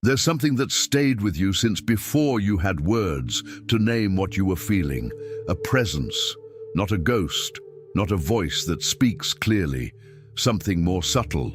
There's something that stayed with you since before you had words to name what you were feeling. A presence, not a ghost, not a voice that speaks clearly. Something more subtle.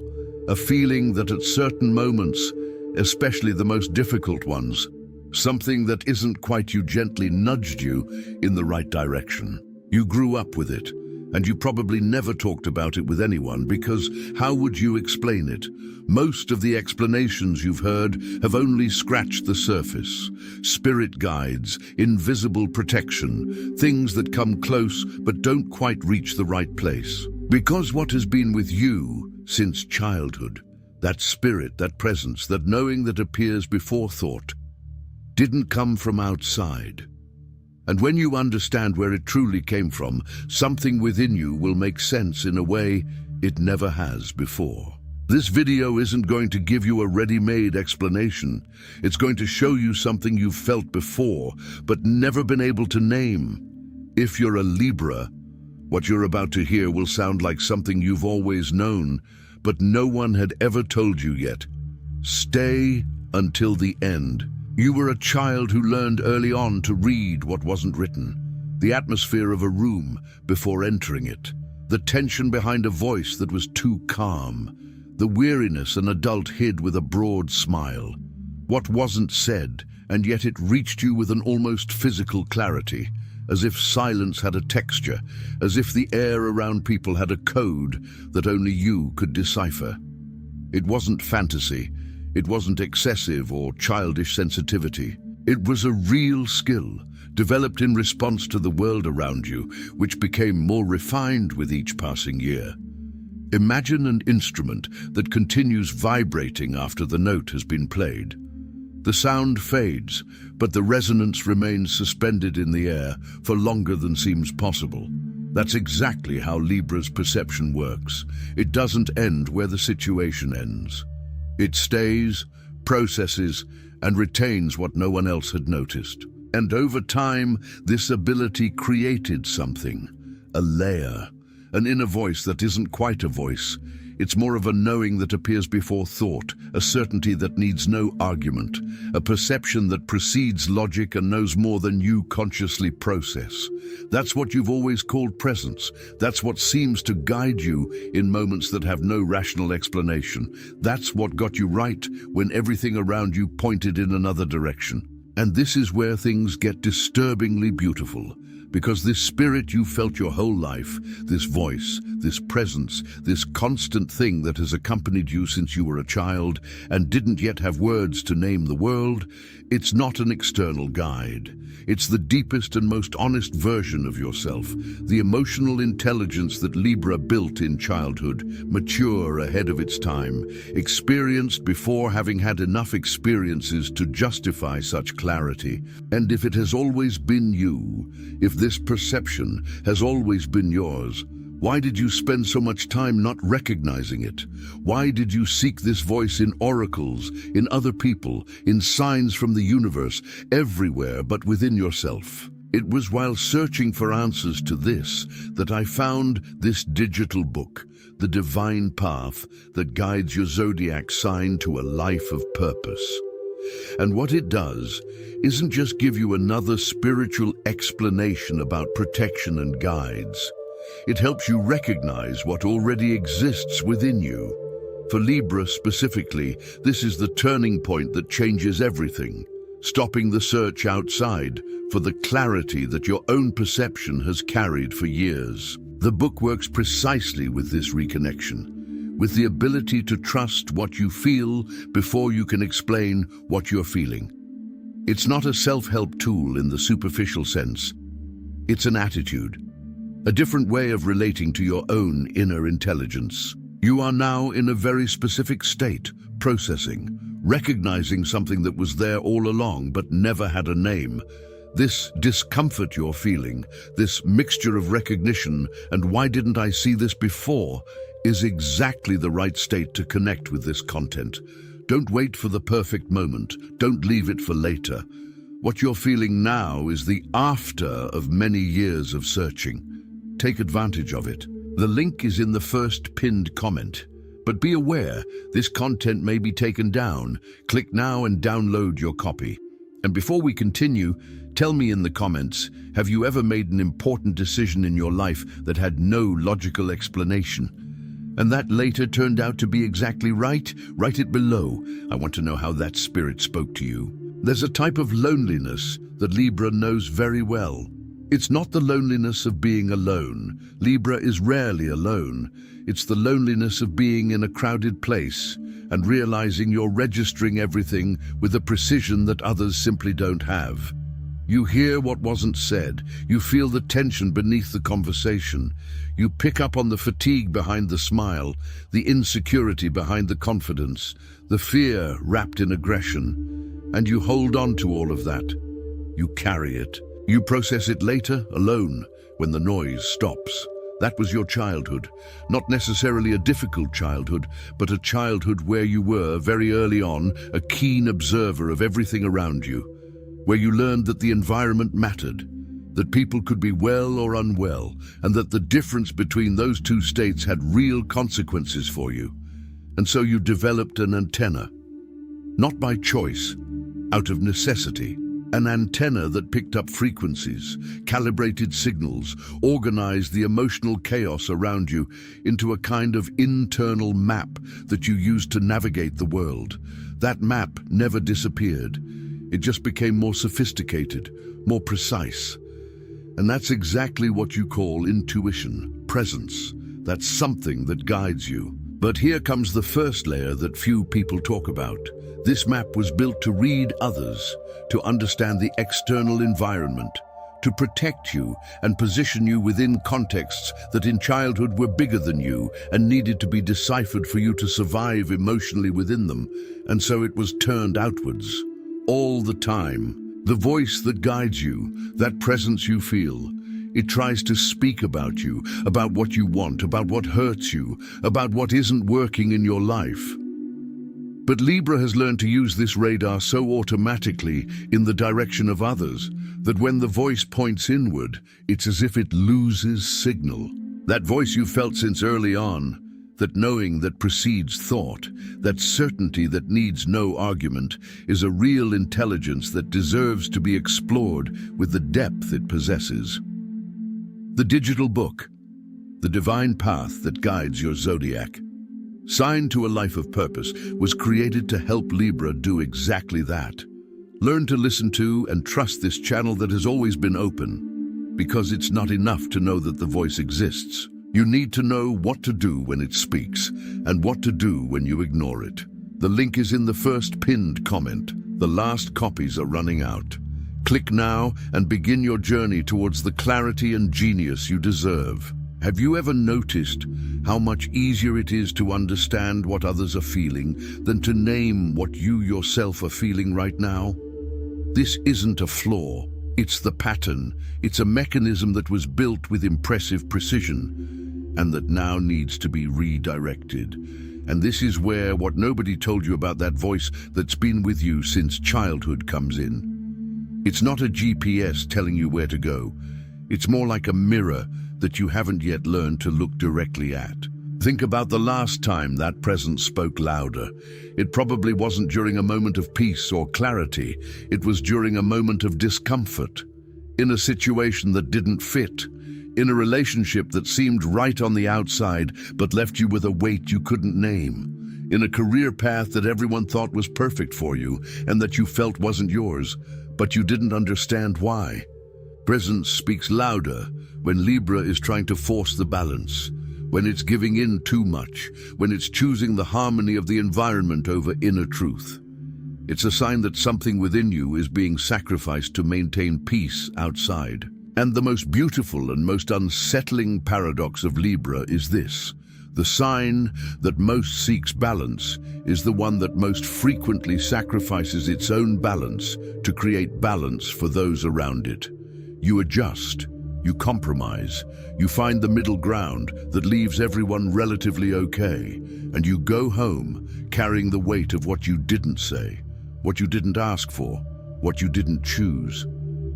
A feeling that at certain moments, especially the most difficult ones, something that isn't quite you gently nudged you in the right direction. You grew up with it, and you probably never talked about it with anyone because how would you explain it? Most of the explanations you've heard have only scratched the surface. Spirit guides, invisible protection, things that come close but don't quite reach the right place. Because what has been with you since childhood, that spirit, that presence, that knowing that appears before thought, didn't come from outside. And when you understand where it truly came from, something within you will make sense in a way it never has before. This video isn't going to give you a ready-made explanation. It's going to show you something you've felt before, but never been able to name. If you're a Libra, what you're about to hear will sound like something you've always known, but no one had ever told you yet. Stay until the end. You were a child who learned early on to read what wasn't written, the atmosphere of a room before entering it, the tension behind a voice that was too calm, the weariness an adult hid with a broad smile. What wasn't said, and yet it reached you with an almost physical clarity, as if silence had a texture, as if the air around people had a code that only you could decipher. It wasn't fantasy. It wasn't excessive or childish sensitivity. It was a real skill, developed in response to the world around you, which became more refined with each passing year. Imagine an instrument that continues vibrating after the note has been played. The sound fades, but the resonance remains suspended in the air for longer than seems possible. That's exactly how Libra's perception works. It doesn't end where the situation ends. It stays, processes, and retains what no one else had noticed. And over time, this ability created something, a layer, an inner voice that isn't quite a voice. It's more of a knowing that appears before thought, a certainty that needs no argument, a perception that precedes logic and knows more than you consciously process. That's what you've always called presence. That's what seems to guide you in moments that have no rational explanation. That's what got you right when everything around you pointed in another direction. And this is where things get disturbingly beautiful. Because this spirit you felt your whole life, this voice, this presence, this constant thing that has accompanied you since you were a child and didn't yet have words to name the world, it's not an external guide. It's the deepest and most honest version of yourself, the emotional intelligence that Libra built in childhood, mature ahead of its time, experienced before having had enough experiences to justify such clarity. And if it has always been you, if this perception has always been yours, why did you spend so much time not recognizing it? Why did you seek this voice in oracles, in other people, in signs from the universe, everywhere but within yourself? It was while searching for answers to this that I found this digital book, The Divine Path, that guides your zodiac sign to a life of purpose. And what it does isn't just give you another spiritual explanation about protection and guides. It helps you recognize what already exists within you. For Libra specifically, this is the turning point that changes everything, stopping the search outside for the clarity that your own perception has carried for years. The book works precisely with this reconnection, with the ability to trust what you feel before you can explain what you're feeling. It's not a self-help tool in the superficial sense. It's an attitude, a different way of relating to your own inner intelligence. You are now in a very specific state, processing, recognizing something that was there all along but never had a name. This discomfort you're feeling, this mixture of recognition and why didn't I see this before, is exactly the right state to connect with this content. Don't wait for the perfect moment. Don't leave it for later. What you're feeling now is the after of many years of searching. Take advantage of it. The link is in the first pinned comment. But be aware, this content may be taken down. Click now and download your copy. And before we continue, tell me in the comments, have you ever made an important decision in your life that had no logical explanation? And that later turned out to be exactly right? Write it below. I want to know how that spirit spoke to you. There's a type of loneliness that Libra knows very well. It's not the loneliness of being alone. Libra is rarely alone. It's the loneliness of being in a crowded place and realizing you're registering everything with a precision that others simply don't have. You hear what wasn't said. You feel the tension beneath the conversation. You pick up on the fatigue behind the smile, the insecurity behind the confidence, the fear wrapped in aggression. And you hold on to all of that. You carry it. You process it later, alone, when the noise stops. That was your childhood. Not necessarily a difficult childhood, but a childhood where you were, very early on, a keen observer of everything around you, where you learned that the environment mattered, that people could be well or unwell, and that the difference between those two states had real consequences for you. And so you developed an antenna, not by choice, out of necessity. An antenna that picked up frequencies, calibrated signals, organized the emotional chaos around you into a kind of internal map that you used to navigate the world. That map never disappeared. It just became more sophisticated, more precise. And that's exactly what you call intuition, presence. That's something that guides you. But here comes the first layer that few people talk about. This map was built to read others, to understand the external environment, to protect you and position you within contexts that in childhood were bigger than you and needed to be deciphered for you to survive emotionally within them. And so it was turned outwards, all the time. The voice that guides you, that presence you feel, it tries to speak about you, about what you want, about what hurts you, about what isn't working in your life. But Libra has learned to use this radar so automatically in the direction of others that when the voice points inward, it's as if it loses signal. That voice you felt since early on, that knowing that precedes thought, that certainty that needs no argument, is a real intelligence that deserves to be explored with the depth it possesses. The digital book, the divine path that guides your zodiac, Signed to a Life of Purpose, was created to help Libra do exactly that. Learn to listen to and trust this channel that has always been open, because it's not enough to know that the voice exists. You need to know what to do when it speaks, and what to do when you ignore it. The link is in the first pinned comment. The last copies are running out. Click now and begin your journey towards the clarity and genius you deserve. Have you ever noticed how much easier it is to understand what others are feeling than to name what you yourself are feeling right now? This isn't a flaw, it's the pattern. It's a mechanism that was built with impressive precision and that now needs to be redirected. And this is where what nobody told you about that voice that's been with you since childhood comes in. It's not a GPS telling you where to go. It's more like a mirror that you haven't yet learned to look directly at. Think about the last time that presence spoke louder. It probably wasn't during a moment of peace or clarity. It was during a moment of discomfort, in a situation that didn't fit, in a relationship that seemed right on the outside but left you with a weight you couldn't name, in a career path that everyone thought was perfect for you and that you felt wasn't yours, but you didn't understand why. Presence speaks louder when Libra is trying to force the balance, when it's giving in too much, when it's choosing the harmony of the environment over inner truth. It's a sign that something within you is being sacrificed to maintain peace outside. And the most beautiful and most unsettling paradox of Libra is this: the sign that most seeks balance is the one that most frequently sacrifices its own balance to create balance for those around it. You adjust, you compromise, you find the middle ground that leaves everyone relatively okay, and you go home carrying the weight of what you didn't say, what you didn't ask for, what you didn't choose.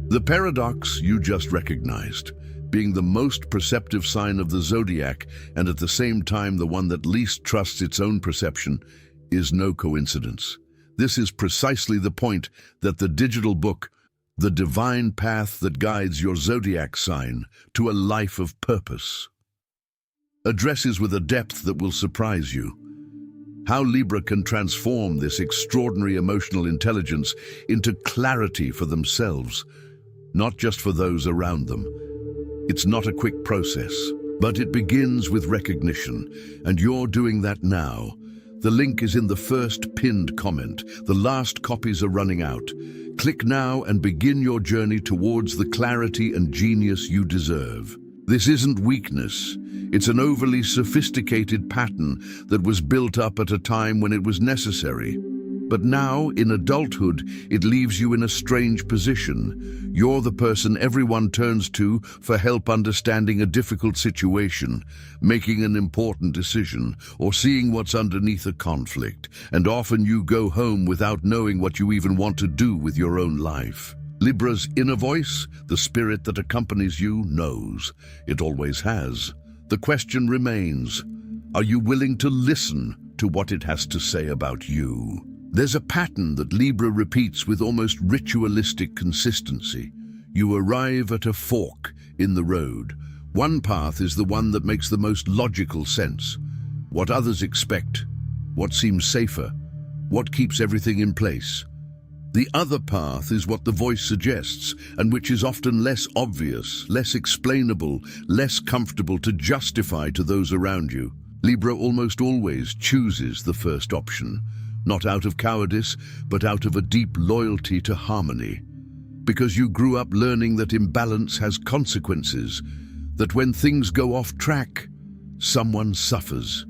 The paradox you just recognized. being the most perceptive sign of the zodiac and at the same time the one that least trusts its own perception, is no coincidence. This is precisely the point that the digital book, The Divine Path That Guides Your Zodiac Sign to a Life of Purpose, addresses with a depth that will surprise you. How Libra can transform this extraordinary emotional intelligence into clarity for themselves, not just for those around them. It's not a quick process, but it begins with recognition, and you're doing that now. The link is in the first pinned comment. The last copies are running out. Click now and begin your journey towards the clarity and genius you deserve. This isn't weakness. It's an overly sophisticated pattern that was built up at a time when it was necessary. But now, in adulthood, it leaves you in a strange position. You're the person everyone turns to for help understanding a difficult situation, making an important decision, or seeing what's underneath a conflict. And often you go home without knowing what you even want to do with your own life. Libra's inner voice, the spirit that accompanies you, knows. It always has. The question remains, are you willing to listen to what it has to say about you? There's a pattern that Libra repeats with almost ritualistic consistency. You arrive at a fork in the road. One path is the one that makes the most logical sense. What others expect, what seems safer, what keeps everything in place. The other path is what the voice suggests, and which is often less obvious, less explainable, less comfortable to justify to those around you. Libra almost always chooses the first option, not out of cowardice, but out of a deep loyalty to harmony. Because you grew up learning that imbalance has consequences, that when things go off track, someone suffers.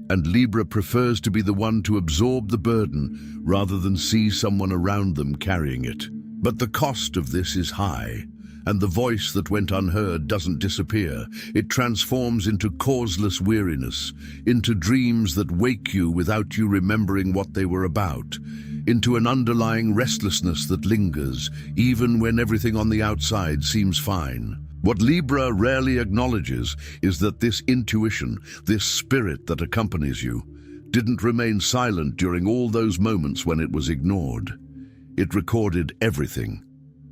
And Libra prefers to be the one to absorb the burden rather than see someone around them carrying it. But the cost of this is high, and the voice that went unheard doesn't disappear. It transforms into causeless weariness, into dreams that wake you without you remembering what they were about, into an underlying restlessness that lingers, even when everything on the outside seems fine. What Libra rarely acknowledges is that this intuition, this spirit that accompanies you, didn't remain silent during all those moments when it was ignored. It recorded everything.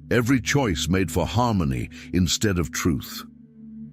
Every choice made for harmony instead of truth.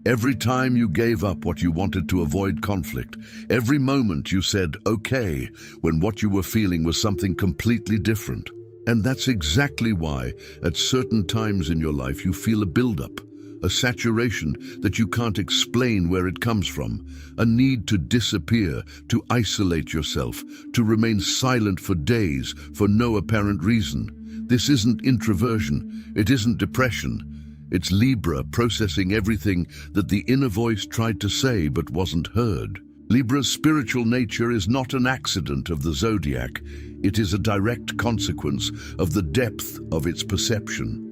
Every time you gave up what you wanted to avoid conflict. Every moment you said, okay, when what you were feeling was something completely different. And that's exactly why, at certain times in your life, you feel a buildup. A saturation that you can't explain where it comes from, a need to disappear, to isolate yourself, to remain silent for days for no apparent reason. This isn't introversion, it isn't depression. It's Libra processing everything that the inner voice tried to say but wasn't heard. Libra's spiritual nature is not an accident of the zodiac. It is a direct consequence of the depth of its perception.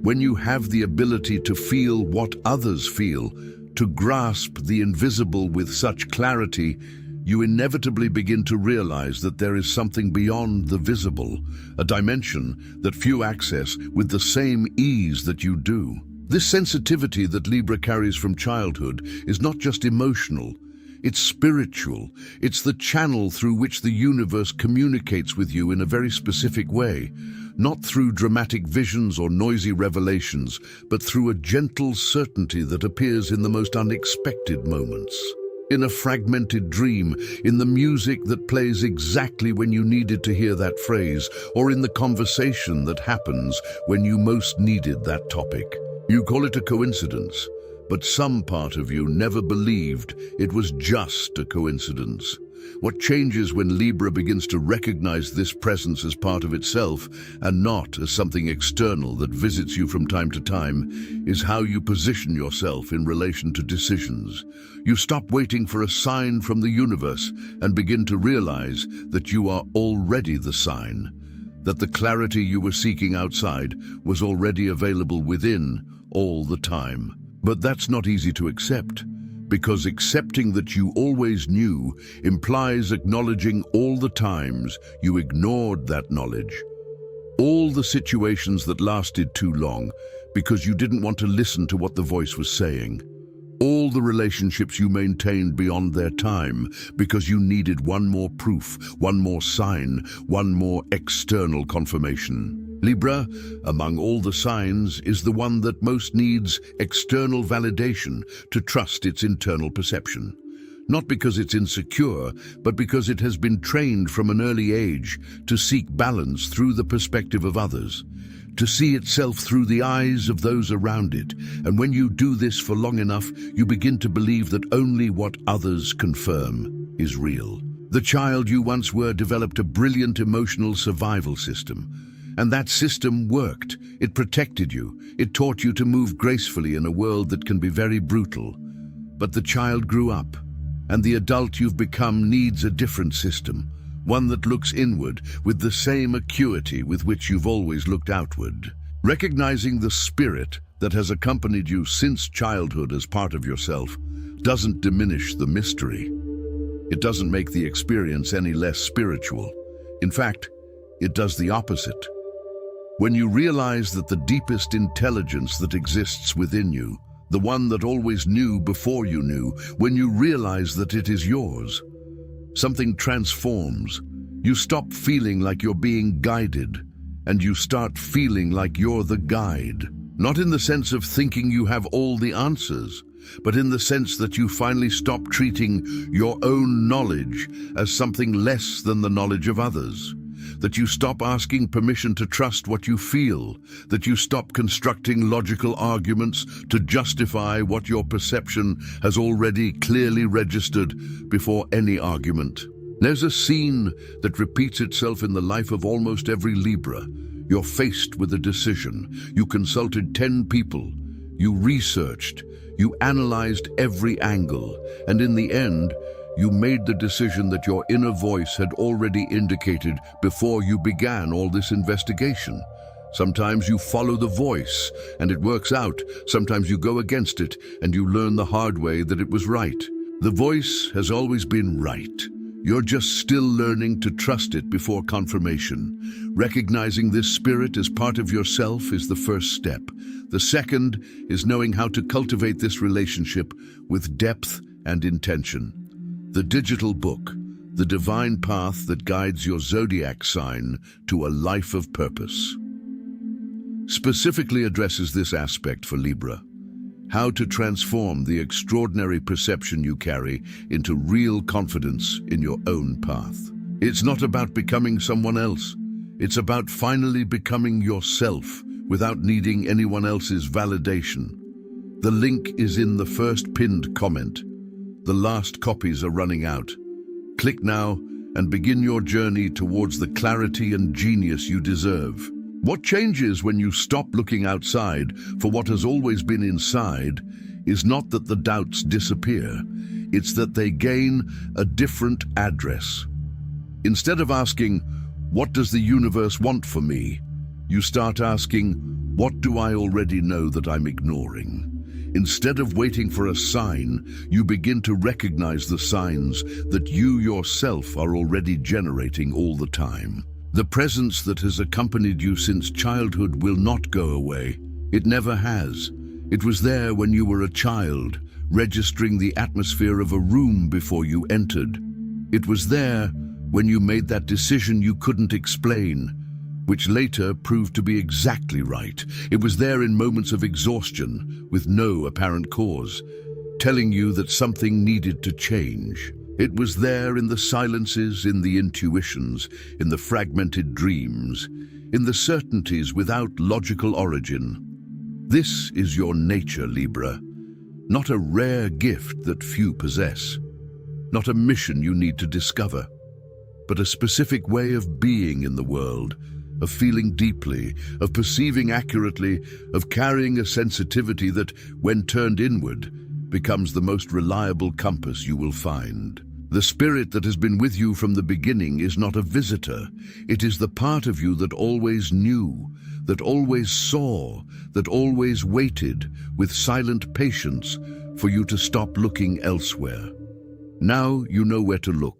When you have the ability to feel what others feel, to grasp the invisible with such clarity, you inevitably begin to realize that there is something beyond the visible, a dimension that few access with the same ease that you do. This sensitivity that Libra carries from childhood is not just emotional, it's spiritual. It's the channel through which the universe communicates with you in a very specific way. Not through dramatic visions or noisy revelations, but through a gentle certainty that appears in the most unexpected moments. In a fragmented dream, in the music that plays exactly when you needed to hear that phrase, or in the conversation that happens when you most needed that topic. You call it a coincidence, but some part of you never believed it was just a coincidence. What changes when Libra begins to recognize this presence as part of itself and not as something external that visits you from time to time is how you position yourself in relation to decisions. You stop waiting for a sign from the universe and begin to realize that you are already the sign, that the clarity you were seeking outside was already available within all the time. But that's not easy to accept, because accepting that you always knew implies acknowledging all the times you ignored that knowledge, all all the situations that lasted too long because you didn't want to listen to what the voice was saying. All the relationships you maintained beyond their time because you needed one more proof, one more sign, one more external confirmation. Libra, among all the signs, is the one that most needs external validation to trust its internal perception. Not because it's insecure, but because it has been trained from an early age to seek balance through the perspective of others, to see itself through the eyes of those around it. And when you do this for long enough, you begin to believe that only what others confirm is real. The child you once were developed a brilliant emotional survival system. And that system worked. It protected you. It taught you to move gracefully in a world that can be very brutal. But the child grew up, and the adult you've become needs a different system. One that looks inward with the same acuity with which you've always looked outward. Recognizing the spirit that has accompanied you since childhood as part of yourself doesn't diminish the mystery. It doesn't make the experience any less spiritual. In fact, it does the opposite. When you realize that the deepest intelligence that exists within you, the one that always knew before you knew, when you realize that it is yours, something transforms. You stop feeling like you're being guided, and you start feeling like you're the guide. Not in the sense of thinking you have all the answers, but in the sense that you finally stop treating your own knowledge as something less than the knowledge of others. That you stop asking permission to trust what you feel, that you stop constructing logical arguments to justify what your perception has already clearly registered before any argument. There's a scene that repeats itself in the life of almost every Libra. You're faced with a decision. You consulted 10 people. You researched. You analyzed every angle. And in the end, you made the decision that your inner voice had already indicated before you began all this investigation. Sometimes you follow the voice and it works out. Sometimes you go against it and you learn the hard way that it was right. The voice has always been right. You're just still learning to trust it before confirmation. Recognizing this spirit as part of yourself is the first step. The second is knowing how to cultivate this relationship with depth and intention. The digital book, the divine path that guides your zodiac sign to a life of purpose, specifically addresses this aspect for Libra. How to transform the extraordinary perception you carry into real confidence in your own path. It's not about becoming someone else. It's about finally becoming yourself without needing anyone else's validation. The link is in the first pinned comment. The last copies are running out. Click now and begin your journey towards the clarity and genius you deserve. What changes when you stop looking outside for what has always been inside is not that the doubts disappear, it's that they gain a different address. Instead of asking, "What does the universe want for me?" you start asking, "What do I already know that I'm ignoring?" Instead of waiting for a sign, you begin to recognize the signs that you yourself are already generating all the time. The presence that has accompanied you since childhood will not go away. It never has. It was there when you were a child, registering the atmosphere of a room before you entered. It was there when you made that decision you couldn't explain, which later proved to be exactly right. It was there in moments of exhaustion, with no apparent cause, telling you that something needed to change. It was there in the silences, in the intuitions, in the fragmented dreams, in the certainties without logical origin. This is your nature, Libra, not a rare gift that few possess, not a mission you need to discover, but a specific way of being in the world, of feeling deeply, of perceiving accurately, of carrying a sensitivity that, when turned inward, becomes the most reliable compass you will find. The spirit that has been with you from the beginning is not a visitor. It is the part of you that always knew, that always saw, that always waited with silent patience for you to stop looking elsewhere. Now you know where to look.